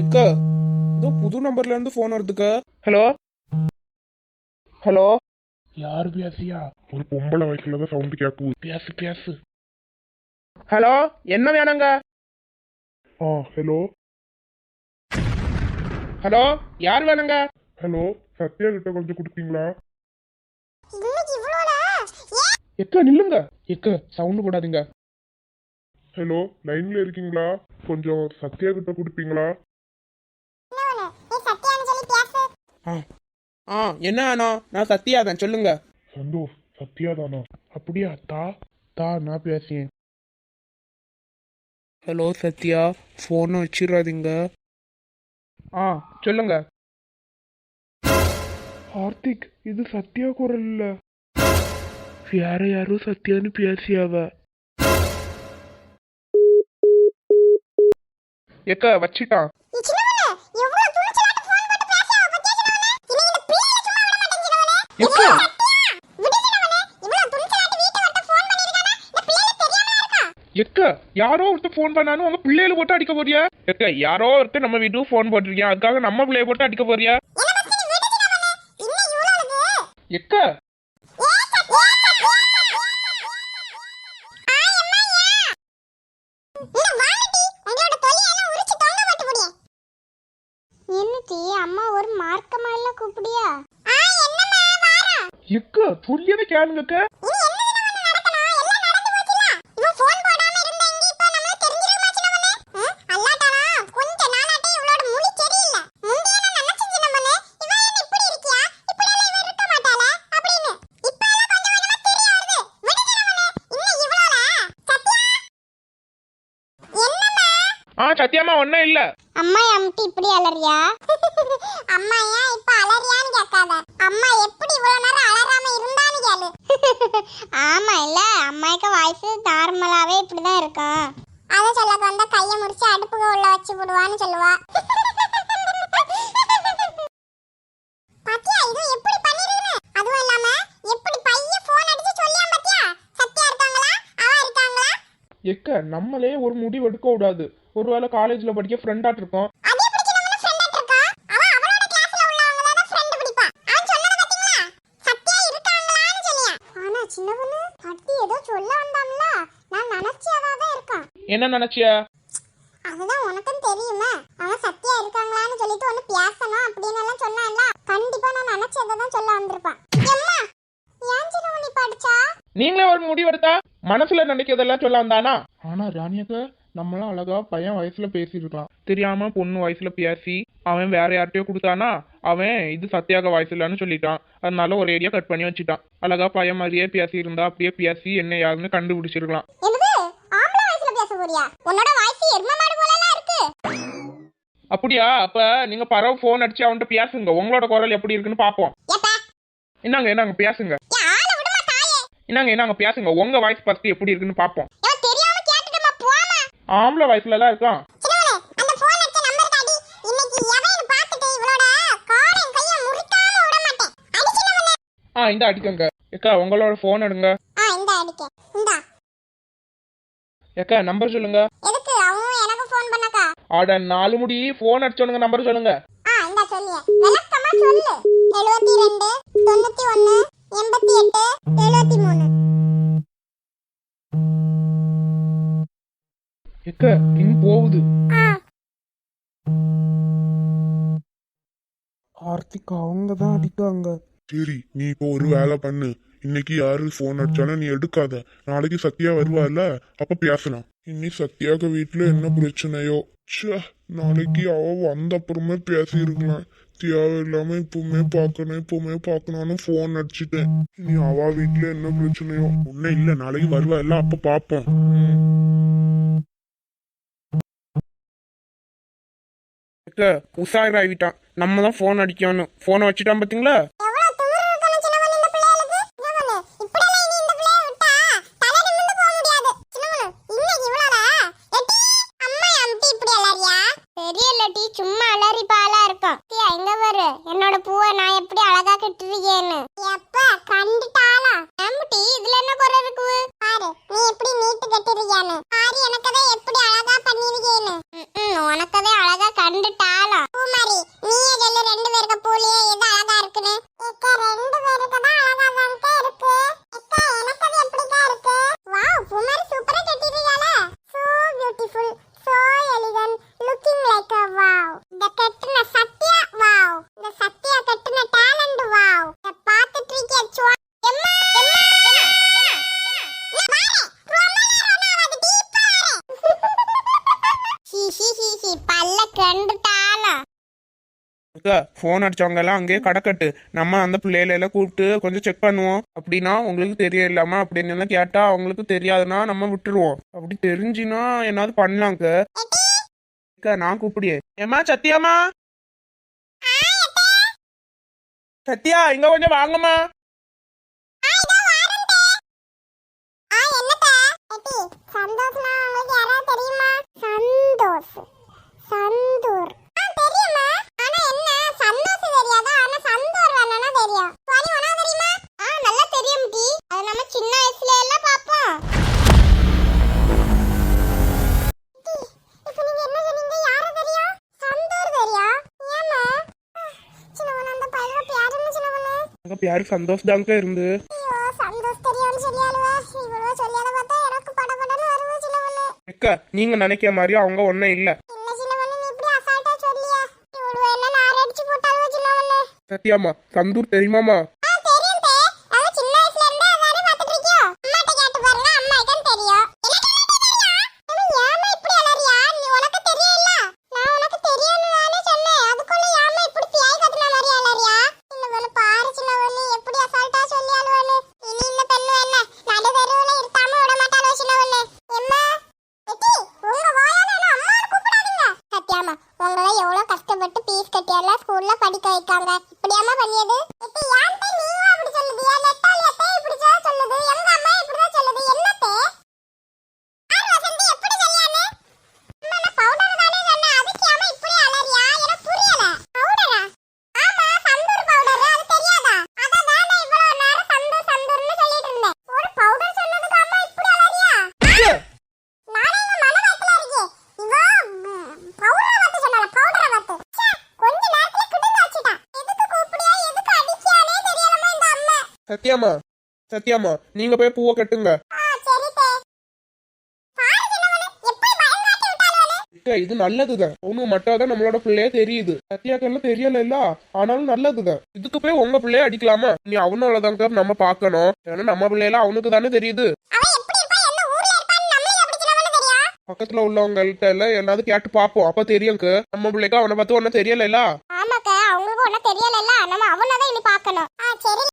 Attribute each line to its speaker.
Speaker 1: எக்கா ஏதோ புது நம்பர்ல இருந்து போன் வருதுக்கா. Hello hello.
Speaker 2: யாரு பேசியா? ஒரு பொம்பளை வயசுல தான் சவுண்ட் கேட்குது. பேசு பேசு.
Speaker 1: ஹலோ, என்ன வேணுங்க?
Speaker 2: ஹலோ
Speaker 1: ஹலோ, யார் வேணுங்க?
Speaker 2: ஹலோ, சத்யா கிட்ட கொஞ்சம் கொடுப்பீங்களா?
Speaker 1: எக்கா நில்லுங்க. எக்கா சவுண்ட் போடாதீங்க.
Speaker 2: ஹலோ, லைன்ல இருக்கீங்களா? கொஞ்சம் சத்யா கிட்ட கொடுப்பீங்களா?
Speaker 1: ஆ ஆ என்ன வேணும்? நான் சத்யா தான், சொல்லுங்க.
Speaker 2: சந்தோஷ், சத்யா தானா? அப்படியா? தா நான் பேசியேன்.
Speaker 1: ஹலோ சத்யா, ஃபோனை வச்சிடாதீங்க. ஆ சொல்லுங்க.
Speaker 2: கார்த்திக், இது சத்யா குரல் இல்ல. வேற யாரும் சத்யான்னு பேசியாவ.
Speaker 1: எக்கா வச்சிட்டான். எக்கா எக்கா யாரோ ஒருத்தர் ஃபோன் பண்ணானு உங்க பிள்ளையில போட்டு அடிக்க போறியா? எக்கா யாரோ ஒருத்தர் நம்ம வீட்டுக்கு ஃபோன் போட்டிருக்கியா, அதுக்காக நம்ம பிள்ளைய போட்டு அடிக்க போறியா? எக்கா
Speaker 3: அம்மா ஒரு மார்க்கமா இல்ல கூப்பிடியா?
Speaker 1: எக்கா சொல்லியதை கேளுங்கக்கா. சத்தியமா ஒன்னும் இல்ல.
Speaker 3: அம்மா அம்டி இப்படி அலறியா? அம்மா ஏன் இப்ப அலறியான்னு கேட்காத. அம்மா எப்படி இவ்வளவு நேரம் அலறாம இருந்தான்னு கேளு. ஆமா இல்ல, அம்மாய்க்கு வாய்ஸ் நார்மலாவே இப்படிதான் இருக்கும். அத சொல்லக்க வந்தா கைய முடிச்சு அடுப்புக்கு உள்ள வச்சு விடுவான்னு சொல்லுவா. பாத்தியா இது எப்படி பண்ணிருக்குன்னு? அதுவும் இல்லாம எப்படி பைய போன் அடிச்சு சொல்லியா பாத்தியா? சத்யா இருக்காங்களா, அவ இருக்காங்களா?
Speaker 1: எக்கா நம்மளே ஒரு முடிவு எடுக்க கூடாது. ஒருவேளை காலேஜ்ல படிக்க ஃப்ரெண்டாட் இருக்கோம். என்ன நினைச்சியா?
Speaker 3: அதுதான் உனக்கும் தெரியுமே. அவன் சத்யா இருக்காங்களான்னு சொல்லிட்டு ஒன்னு பேசணும் அப்படின்னு எல்லாம் சொன்னான்ல. கண்டிப்பா நான் நினைச்சதை தான் சொல்ல வந்திருப்பான். அம்மா ஏன் சின்ன நீ படிச்சா?
Speaker 1: நீங்களே ஒரு முடிவு எடுத்தா மனசுல நினைக்கிறதெல்லாம் சொல்ல வந்தானா? ஆனா ராணியக்கா நம்மளாம் அழகா பையன் வயசுல பேசிருக்கலாம், தெரியாம பொண்ணு வயசுல பேசி அவன் வேற யார்கிட்டயோ கொடுத்தானா, அவன் இது சத்யாக வயசுலன்னு சொல்லிட்டான். அதனால ஒரு ஏரியா கட் பண்ணி வச்சுட்டான். அழகா பையன் மாதிரியே பேசி இருந்தா அப்படியே பேசி என்ன யாருன்னு கண்டுபிடிச்சிருக்கலாம்.
Speaker 3: உன்னோட வாய்ஸ் எருமை மாடு போலலாம் இருக்கு.
Speaker 1: அப்படியா? அப்ப நீங்க பரவ போன் அடிச்சு அவன்கிட்ட பேசுங்க, உங்களோட குரல் எப்படி இருக்குன்னு பாப்போம். என்னங்க என்னங்க பேசுங்க. என்னங்க பேசுங்க, உங்க வாய்ஸ் ஃபர்ஸ்ட் எப்படி இருக்குன்னு பாப்போம். ஆம்பளை வயசுல எல்லாம் இருக்கான். இந்த அடிக்கங்க. ஏக்கா உங்களோட போன் எடுங்க. ஏக்கா நம்பர் சொல்லுங்க.
Speaker 3: எதுக்கு அவன் எனக்கு ஃபோன் பண்ணக்கா?
Speaker 1: ஆட 4 முடி போன் அடிச்சவனுங்க நம்பர் சொல்லுங்க.
Speaker 3: இந்த சொல்லியே விளக்கமா சொல்லு. 72 91 88 73.
Speaker 1: ஏக்கா இங்க போகுது. கார்த்திக் அவங்க தான் அடிக்காங்க.
Speaker 2: சரி, நீ இப்போ ஒரு வேலை பண்ணு. இன்னைக்கு யாரு போன் அடிச்சாலும் நீ எடுக்காத. நாளைக்கு சத்யா வருவாள்ல, அப்ப பேசலாம். இன்னி சத்யாக்கு வீட்டுல என்ன பிரச்சனையோ. நாளைக்கு அவ வந்த அப்புறமே பேசி இருக்கலாம். தேவையில்லாம இப்பவுமே பார்க்கணும்னு போன் அடிச்சுட்டேன். நீ அவ வீட்டுல என்ன பிரச்சனையோ. ஒன்னும் இல்ல, நாளைக்கு வருவாள்ல, அப்ப பாப்போம்.
Speaker 1: உஷாராயிட்டான். நம்ம தான் போன் அடிக்கணும். போனை வச்சுட்டான் பாத்தீங்களா?
Speaker 3: சும்மா அலறி பாலா இருக்கும். எங்க பாரு என்னோட பூவை நான் எப்படி அழகா கட்டிருக்கேன்னு. எப்ப கண்டுட்டாளா? ஆம்பட்டி இதுல என்ன குறை இருக்கு பாரு, நீ எப்படி நீட்டு கட்டிருக்கேன்னு. பாரு எனக்கதே எப்படி அழகா பண்ணிருக்கேன்னு. உனக்கதே அழகா கண்டுட்டா.
Speaker 1: ஃபோன் அடிச்சவங்க எல்லாம் அங்கேயே கடக்கட்டு. நம்ம அந்த பிள்ளைகளை எல்லாம் கூப்பிட்டு கொஞ்சம் செக் பண்ணுவோம். அப்படின்னா உங்களுக்கு தெரியலாமா அப்படின்னு எல்லாம் கேட்டா அவங்களுக்கு தெரியாதுன்னா நம்ம விட்டுருவோம். அப்படி தெரிஞ்சுன்னா என்னாவது பண்ணலாங்க. நான் கூப்பிடியே ஏமா சத்தியாமா, சத்யா இங்க கொஞ்சம் வாங்கம்மா.
Speaker 3: சந்தோஷ்னா உங்களுக்கு யாராவது தெரியுமா? சந்தூர் தெரியுமா? ஆனா என்ன சந்தோஷ் தெரியாதா? ஆனா சந்தூர் வேணா தெரியும். சுவானி உனக்கு தெரியுமா? நல்லா தெரியும் டி. அது நம்ம சின்ன வயசுல எல்லாம் பாப்போம். இப்போ நீங்க என்ன சொன்னீங்க? யாரை தெரியும்? சந்தூர் தெரியும். ஏமா? சின்னவன அந்த பையனோட பேர் என்ன சின்னவன?
Speaker 1: அங்க பேரு சந்தோஷ் தாங்க இருந்து.
Speaker 3: ஐயோ சந்தோஷ் தெரியும்னு சொல்லியாலுவா. இவ்வளவு சொல்லியால பார்த்தா எனக்கு படபடன்னு வருது சின்னவன.
Speaker 1: அக்கா நீங்க நினைக்கிற மாதிரி அவங்க ஒன்னும் இல்ல. சத்யாமா சந்தூர் தெரியுமாமா?
Speaker 3: உங்களை எவ்வளவு கஷ்டப்பட்டு பீஸ் கட்டியெல்லாம் ஸ்கூல்ல படிக்க வைக்காங்க. இப்படியாமா பண்ணியது? இப்ப யான்ட்ட நீங்க அப்படி சொல்லுதியா? லெட்டாலியத்தை இப்படி சொல்லுது. எங்க அம்மா இப்படி தான் சொல்லுது. என்னத்தே? ஆர் வசந்தி எப்படி சொல்லியானே? அம்மா நான் பவுடர் தானே சொன்னேன். அதுக்கு ஏமா இப்படி அலறியா? எனக்கு புரியல. பவுடரா? ஆமா சந்தூர் பவுடர். அது தெரியாதா? அத நான் இவ்வளவு நேரம் சந்தூர்னு சொல்லிட்டு இருந்தேன். ஒரு பவுடர் சொன்னதுக்கு அம்மா இப்படி அலறியா? நானே எங்க மனவத்துல இருக்கேன். இவ பவுடர் வந்து சொன்னால பவுடர் வந்து. கொஞ்ச நேரத்துல கிடுங்க வச்சிட்டா. எதுக்கு கூப்பிடியா? எதுக்கு அடிக்கியானே தெரியலமா இந்த அம்மா.
Speaker 1: சத்யாமா சத்யாமா நீங்க போய் பூவை கட்டுங்க.
Speaker 3: சரி தே. பாரு சின்னவனே எப்படி பயங்காட்டி விட்டாலே.
Speaker 1: அக்கா இது நல்லதுதான். ஒண்ணு மட்டும் நம்மளோட பிள்ளைய தெரியுது. சத்யாக்கெல்லாம் தெரியல இல்ல, ஆனாலும் நல்லதுதான். இதுக்கு போய் உங்க பிள்ளைய அடிக்கலாமா? நீ அவனோடதாங்க நம்ம பாக்கணும். ஏன்னா நம்ம பிள்ளைல அவனுக்கு தானே தெரியுது.
Speaker 3: அவன் எப்படி இருப்பா? என்ன ஊர்ல இருப்பான்னு நம்மளே எப்படி சின்னவனே தெரியும்?
Speaker 1: பக்கத்துல உள்ளவங்கள்ட்ட எல்லாம் என்னாவது கேட்டு பாப்போம். அப்ப தெரியுங்க. நம்ம பிள்ளைக்கு அவனை பார்த்து ஒன்னும் தெரியல.
Speaker 3: ஆமாக்கா அவங்களுக்கு ஒன்னும் தெரியல. நம்ம அவனதான் இனி பாக்கணும். சரி.